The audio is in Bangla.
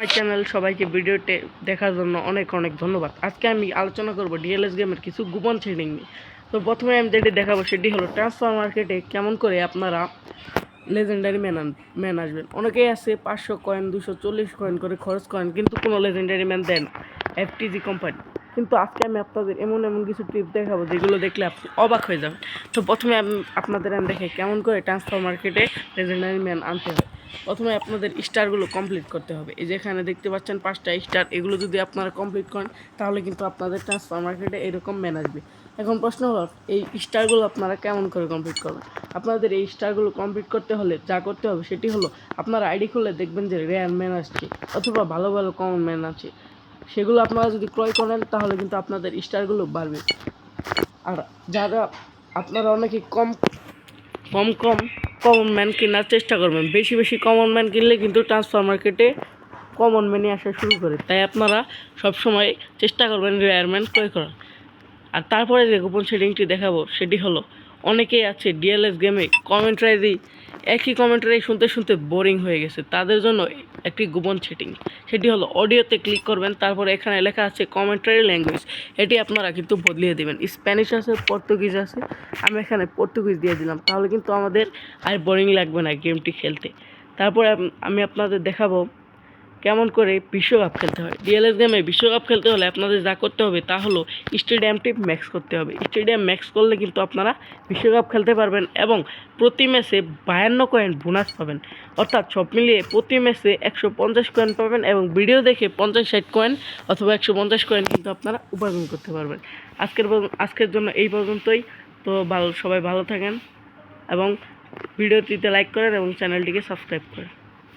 আমার চ্যানেল সবাইকে ভিডিওতে দেখার জন্য অনেক অনেক ধন্যবাদ। আজকে আমি আলোচনা করব ডিএলএস গেমের কিছু গোপন সেটিং নিয়ে। তো প্রথমে আমি যেটি দেখাবো সেটি হলো ট্রান্সফার মার্কেটে কেমন করে আপনারা লেজেন্ডারি ম্যান আসবেন। অনেকেই আছে 500 কয়েন 240 কয়েন করে খরচ করেন, কিন্তু কোনো লেজেন্ডারি ম্যান দেন এফটিজি কোম্পানি। কিন্তু আজকে আমি আপনাদের এমন কিছু টিপস দেখাবো যেগুলো দেখলে আপনি অবাক হয়ে যাবেন। তো প্রথমে আপনাদের আমি দেখাই কেমন করে ট্রান্সফার মার্কেটে লেজেন্ডারি ম্যান আনতে হয়। প্রথমে আপনাদের স্টারগুলো কমপ্লিট করতে হবে। এই যেখানে দেখতে পাচ্ছেন 5টা স্টার, এগুলো যদি আপনারা কমপ্লিট করেন তাহলে কিন্তু আপনাদের ট্রান্সফার মার্কেটে এরকম ম্যান আসবে। এখন প্রশ্ন হলো এই স্টারগুলো আপনারা কেমন করে কমপ্লিট করবেন। আপনাদের এই স্টারগুলো কমপ্লিট করতে হলে যা করতে হবে সেটি হলো আপনারা আইডি খুলে দেখবেন যে রেয়ার ম্যান আসছে অথবা ভালো ভালো কমন ম্যান আছে। সেগুলো আপনারা যদি ক্রয় করেন তাহলে কিন্তু আপনাদের স্টারগুলো বাড়বে। আর যারা আপনারা অনেকে কম কমন ম্যান কেনার চেষ্টা করবেন, বেশি বেশি কমন ম্যান কিনলে কিন্তু ট্রান্সফার মার্কেটে কমন ম্যানই আসা শুরু করে। তাই আপনারা সবসময় চেষ্টা করবেন রেয়ার ম্যান ক্রয় করার। আর তারপরে যে গোপন সেটিংটি দেখাবো সেটি হলো অনেকেই আছে ডিএলএস গেমে কমেন্ট্রি একই কমেন্ট্রি শুনতে শুনতে বোরিং হয়ে গেছে, তাদের জন্য একটি গোপন সেটিং। সেটি হলো অডিওতে ক্লিক করবেন, তারপরে এখানে লেখা আছে কমেন্ট্রি ল্যাঙ্গুয়েজ। এটি আপনারা কিন্তু বদলিয়ে দেবেন। স্প্যানিশ আছে, পর্তুগিজ আছে, আমি এখানে পর্তুগিজ দিয়ে দিলাম, তাহলে কিন্তু আমাদের আর বোরিং লাগবে না গেমটি খেলতে। তারপরে আমি আপনাদের দেখাবো কেমন করে বিশ্বকাপ খেলতে হয়। ডিএলএস গেমে বিশ্বকাপ খেলতে হলে আপনাদের যা করতে হবে তা হলো স্টেডিয়ামটি ম্যাক্স করতে হবে। স্টেডিয়াম ম্যাক্স করলে কিন্তু আপনারা বিশ্বকাপ খেলতে পারবেন এবং প্রতি ম্যাচে 52 কয়েন বোনাস পাবেন। অর্থাৎ সব মিলিয়ে প্রতি ম্যাচে 150 কয়েন পাবেন এবং ভিডিও দেখে 50-60 কয়েন অথবা 150 কয়েন কিন্তু আপনারা উপার্জন করতে পারবেন। আজকের জন্য এই পর্যন্তই। তো সবাই ভালো থাকেন এবং ভিডিওটিতে লাইক করেন এবং চ্যানেলটিকে সাবস্ক্রাইব করেন।